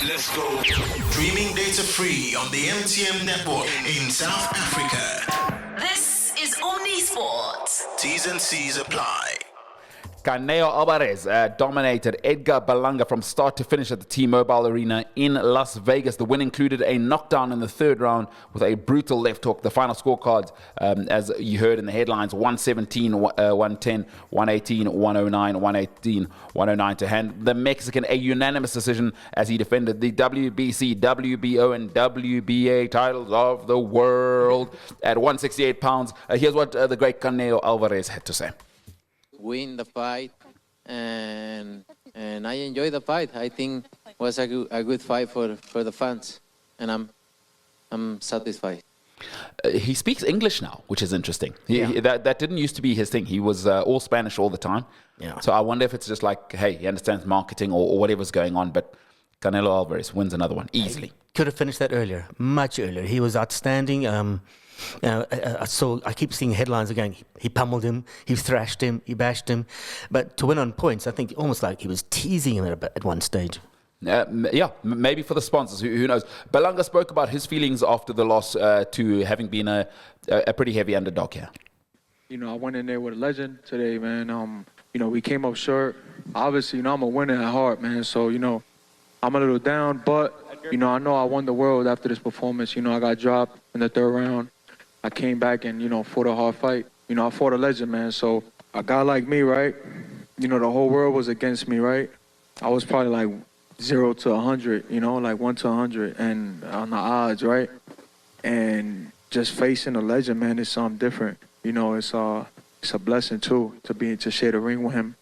Let's go. Streaming data free on the MTN network in South Africa. This is Omnisport. T's and C's apply. Canelo Alvarez dominated Edgar Berlanga from start to finish at the T-Mobile Arena in Las Vegas. The win included a knockdown in the third round with a brutal left hook. The final scorecards, as you heard in the headlines, 117, 110, 118, 109, 118, 109 to hand the Mexican a unanimous decision as he defended the WBC, WBO, and WBA titles of the world at 168 pounds. Here's what the great Canelo Alvarez had to say. Win the fight, and I enjoy the fight. I think it was a good fight for the fans, and I'm satisfied. He speaks English now, which is interesting. That didn't used to be his thing. He was all Spanish all the time. Yeah. So I wonder if it's just like, hey, he understands marketing or whatever's going on, but Canelo Alvarez wins another one easily. Could have finished that earlier, much earlier. He was outstanding. I keep seeing headlines again. He pummeled him, he thrashed him, he bashed him. But to win on points, I think almost like he was teasing him at one stage. Maybe for the sponsors, who knows. Berlanga spoke about his feelings after the loss to having been a pretty heavy underdog here. You know, I went in there with a legend today, man. We came up short. Obviously, I'm a winner at heart, man. So, I'm a little down, but, I know I won the world after this performance. I got dropped in the third round. I came back and, fought a hard fight. I fought a legend, man. So a guy like me, right? The whole world was against me, right? I was probably like 0 to 100, like 1 to 100 and on the odds, right? And just facing a legend, man, is something different. It's a blessing too to share the ring with him.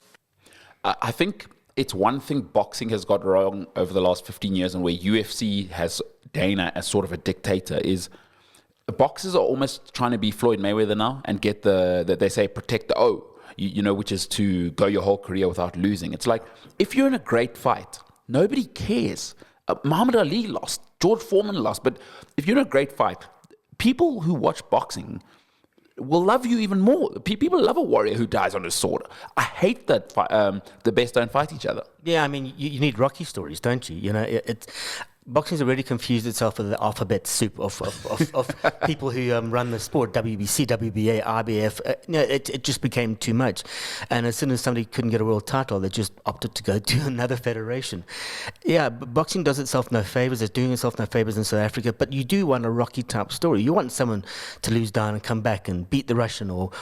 I think it's one thing boxing has got wrong over the last 15 years, and where UFC has Dana as sort of a dictator is boxers are almost trying to be Floyd Mayweather now and get they say protect the O, which is to go your whole career without losing. It's like, if you're in a great fight, nobody cares. Muhammad Ali lost, George Foreman lost, but if you're in a great fight, people who watch boxing will love you even more. People love a warrior who dies on his sword. I hate that the best don't fight each other. Yeah, I mean, you need Rocky stories, don't you? Boxing's already confused itself with the alphabet soup of people who run the sport, WBC, WBA, IBF. It just became too much. And as soon as somebody couldn't get a world title, they just opted to go to another federation. Yeah, boxing does itself no favors. It's doing itself no favors in South Africa. But you do want a Rocky type story. You want someone to lose down and come back and beat the Russian or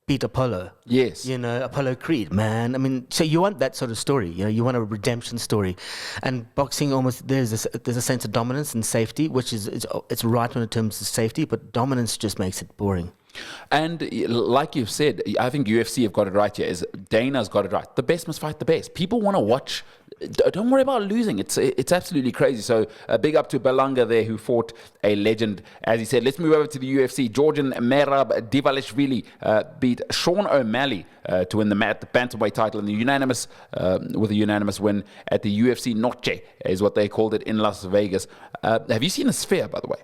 beat Apollo. Yes. Apollo Creed, man. I mean, so you want that sort of story. You want a redemption story. And boxing almost, there's a sense of dominance and safety, which is it's right in terms of safety, but dominance just makes it boring. And like you've said, I think UFC have got it right here. Dana's got it right. The best must fight the best. People want to watch. Don't worry about losing. It's absolutely crazy. So big up to Berlanga there, who fought a legend. As he said, let's move over to the UFC. Georgian Merab Dvalishvili beat Sean O'Malley to win the bantamweight title with a unanimous win at the UFC Noche, is what they called it in Las Vegas. Have you seen a Sphere, by the way?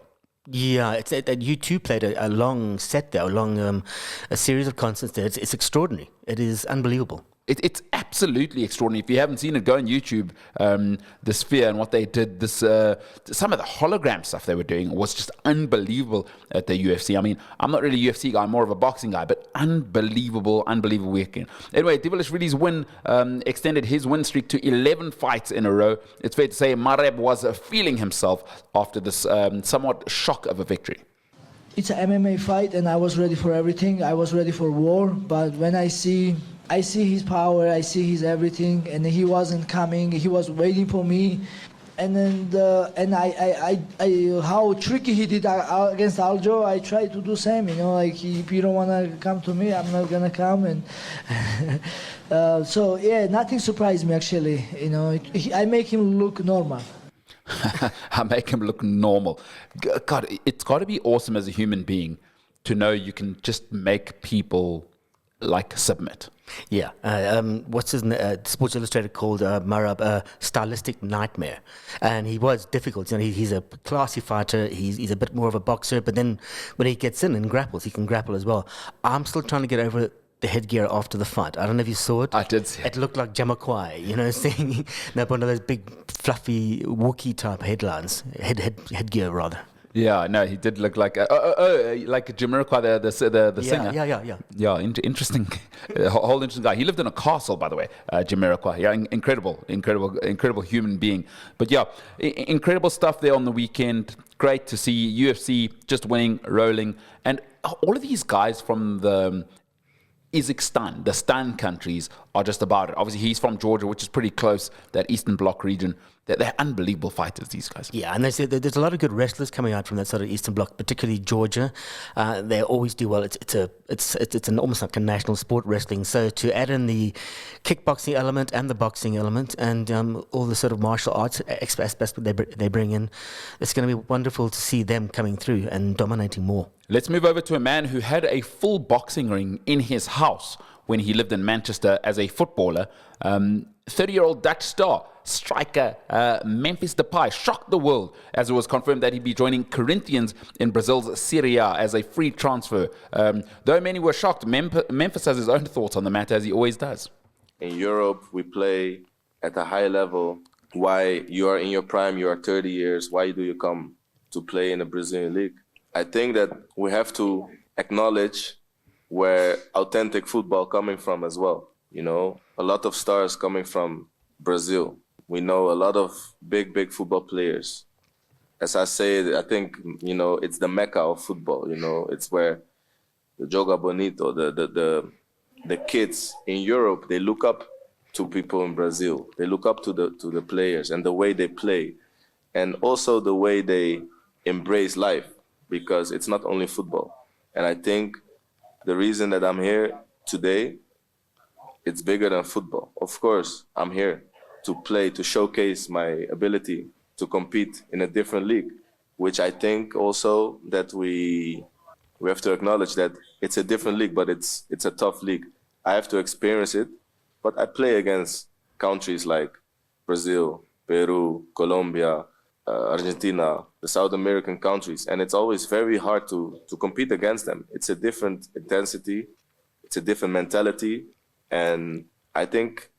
Yeah, it's that U2 played a long set there, a series of concerts there. It's extraordinary. It is unbelievable. It's absolutely extraordinary. If you haven't seen it, go on YouTube. The Sphere and what they did. Some of the hologram stuff they were doing was just unbelievable at the UFC. I mean, I'm not really a UFC guy, I'm more of a boxing guy, but unbelievable weekend. Anyway, Dvalishvili's win extended his win streak to 11 fights in a row. It's fair to say Merab was feeling himself after this somewhat shock of a victory. It's an MMA fight, and I was ready for everything. I was ready for war, but when I see his power, I see his everything, and he wasn't coming. He was waiting for me, and then I how tricky he did against Aljo. I tried to do same. If you don't wanna come to me, I'm not gonna come. And so yeah, nothing surprised me actually. I make him look normal. I make him look normal. God, it's got to be awesome as a human being to know you can just make people submit. Yeah. What's his Sports Illustrated called Merab a stylistic nightmare, and he was difficult. He's a classy fighter. He's a bit more of a boxer, but then when he gets in and grapples, he can grapple as well. I'm still trying to get over the headgear after the fight. I don't know if you saw it. I did see it. It looked like Jamaquai, saying one of those big, fluffy, Wookiee type headgear rather. Yeah, no, he did look like like Jamiroquai, the singer. Yeah. Yeah, interesting, whole interesting guy. He lived in a castle, by the way, Jamiroquai. Yeah, incredible human being. But yeah, incredible stuff there on the weekend. Great to see UFC just winning, rolling, and all of these guys from the Kazakhstan, the Stan countries, are just about it. Obviously, he's from Georgia, which is pretty close, that Eastern Bloc region. They're unbelievable fighters, these guys. Yeah, and there's a lot of good wrestlers coming out from that sort of Eastern Bloc, particularly Georgia. They always do well. It's an almost like a national sport, wrestling. So to add in the kickboxing element and the boxing element and all the sort of martial arts aspects they bring in, it's going to be wonderful to see them coming through and dominating more. Let's move over to a man who had a full boxing ring in his house when he lived in Manchester as a footballer. 30-year-old Dutch star striker Memphis Depay shocked the world as it was confirmed that he'd be joining Corinthians in Brazil's Serie A as a free transfer. Though many were shocked, Memphis has his own thoughts on the matter, as he always does. In Europe, we play at a high level. Why you are in your prime, you are 30 years, why do you come to play in the Brazilian league? I think that we have to acknowledge where authentic football coming from as well. A lot of stars coming from Brazil. We know a lot of big football players. As I say, I think, it's the Mecca of football. It's where the Joga Bonito, the kids in Europe, they look up to people in Brazil. They look up to the players and the way they play, and also the way they embrace life, because it's not only football. And I think the reason that I'm here today, it's bigger than football. Of course, I'm here to play, to showcase my ability to compete in a different league, which I think also that we have to acknowledge that it's a different league, but it's a tough league. I have to experience it, but I play against countries like Brazil, Peru, Colombia, Argentina, the South American countries, and it's always very hard to compete against them. It's a different intensity, it's a different mentality, and I think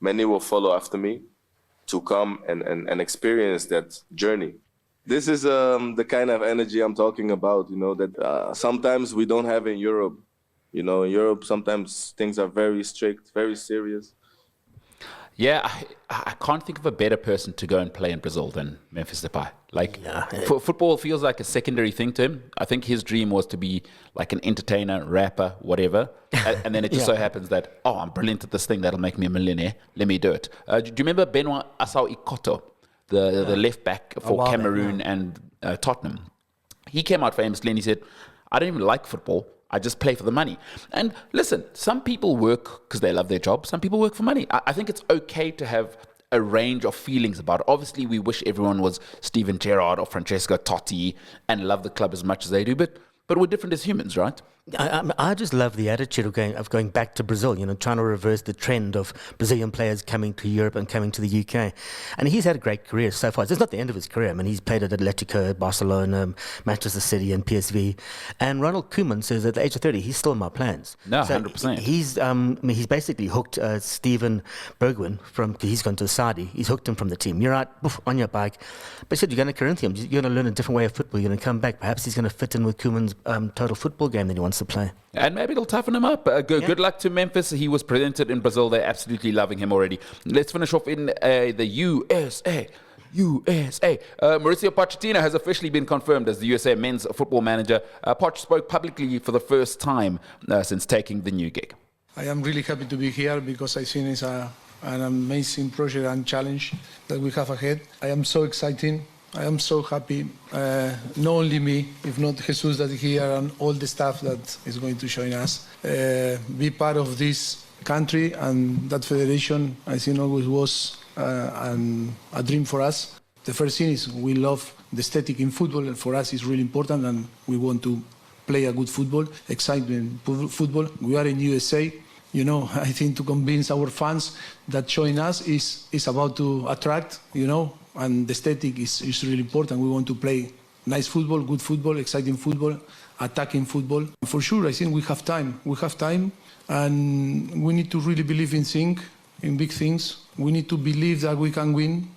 many will follow after me to come and experience that journey. This is the kind of energy I'm talking about, that sometimes we don't have in Europe. In Europe, sometimes things are very strict, very serious. Yeah, I can't think of a better person to go and play in Brazil than Memphis Depay. Football feels like a secondary thing to him. I think his dream was to be like an entertainer, rapper, whatever. And then it just so happens that, I'm brilliant at this thing that'll make me a millionaire. Let me do it. Do you remember Benoit Assau Ikoto, the left back for Cameroon and Tottenham? He came out famously and he said, I don't even like football. I just play for the money. And listen, some people work because they love their job. Some people work for money. I think it's okay to have a range of feelings about it. Obviously, we wish everyone was Steven Gerrard or Francesco Totti and love the club as much as they do, but we're different as humans, right? I just love the attitude of going back to Brazil, trying to reverse the trend of Brazilian players coming to Europe and coming to the UK. And he's had a great career so far. It's not the end of his career. I mean, he's played at Atletico, Barcelona, Manchester City and PSV. And Ronald Koeman says at the age of 30, he's still in my plans. No, so 100%. He's basically hooked Steven Bergwijn he's gone to Saudi. He's hooked him from the team. You're out, on your bike. But he said, you're going to Corinthians. You're going to learn a different way of football. You're going to come back. Perhaps he's going to fit in with Koeman's total football game that he wants to play. And maybe it'll toughen him up. Good luck to Memphis. He was presented in Brazil. They're absolutely loving him already. Let's finish off in the USA. Mauricio Pochettino has officially been confirmed as the USA men's football manager. Poch spoke publicly for the first time since taking the new gig. I am really happy to be here because I think it's an amazing project and challenge that we have ahead. I am so excited. I am so happy, not only me, if not Jesus that is here and all the staff that is going to join us, be part of this country and that federation. I think always was a dream for us. The first thing is we love the aesthetic in football, and for us it's really important, and we want to play a good football, exciting football. We are in USA. I think to convince our fans that join us is about to attract, and the aesthetic is really important. We want to play nice football, good football, exciting football, attacking football. For sure, I think we have time. We have time. And we need to really believe in big things. We need to believe that we can win,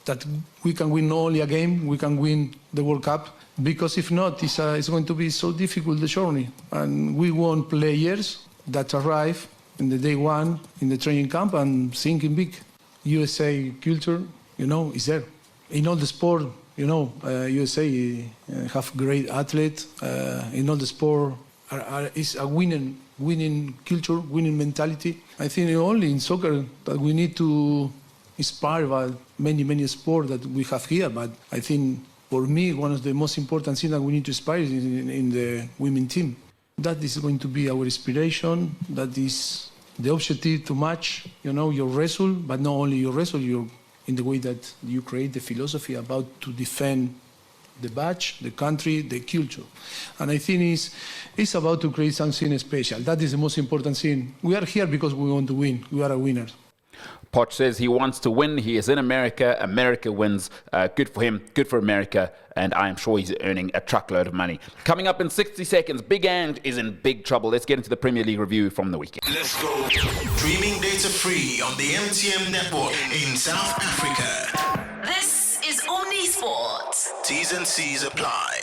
that we can win not only a game, we can win the World Cup. Because if not, it's going to be so difficult, the journey. And we want players that arrive in the day one in the training camp and thinking big. USA culture, is there. In all the sport, USA have great athletes. In all the sport, is a winning culture, winning mentality. I think only in soccer that we need to inspire by many sports that we have here. But I think for me, one of the most important things that we need to inspire is in the women team. That is going to be our inspiration. That is the objective to match, your result, but not only your result, in the way that you create the philosophy about to defend the badge, the country, the culture. And I think it's about to create something special. That is the most important thing. We are here because we want to win. We are a winner. Poch says he wants to win. He is in America. America wins. Good for him. Good for America. And I'm sure he's earning a truckload of money. Coming up in 60 seconds, Big Ange is in big trouble. Let's get into the Premier League review from the weekend. Let's go. Streaming data free on the MTM network in South Africa. This is Omni Sport. T's and C's apply.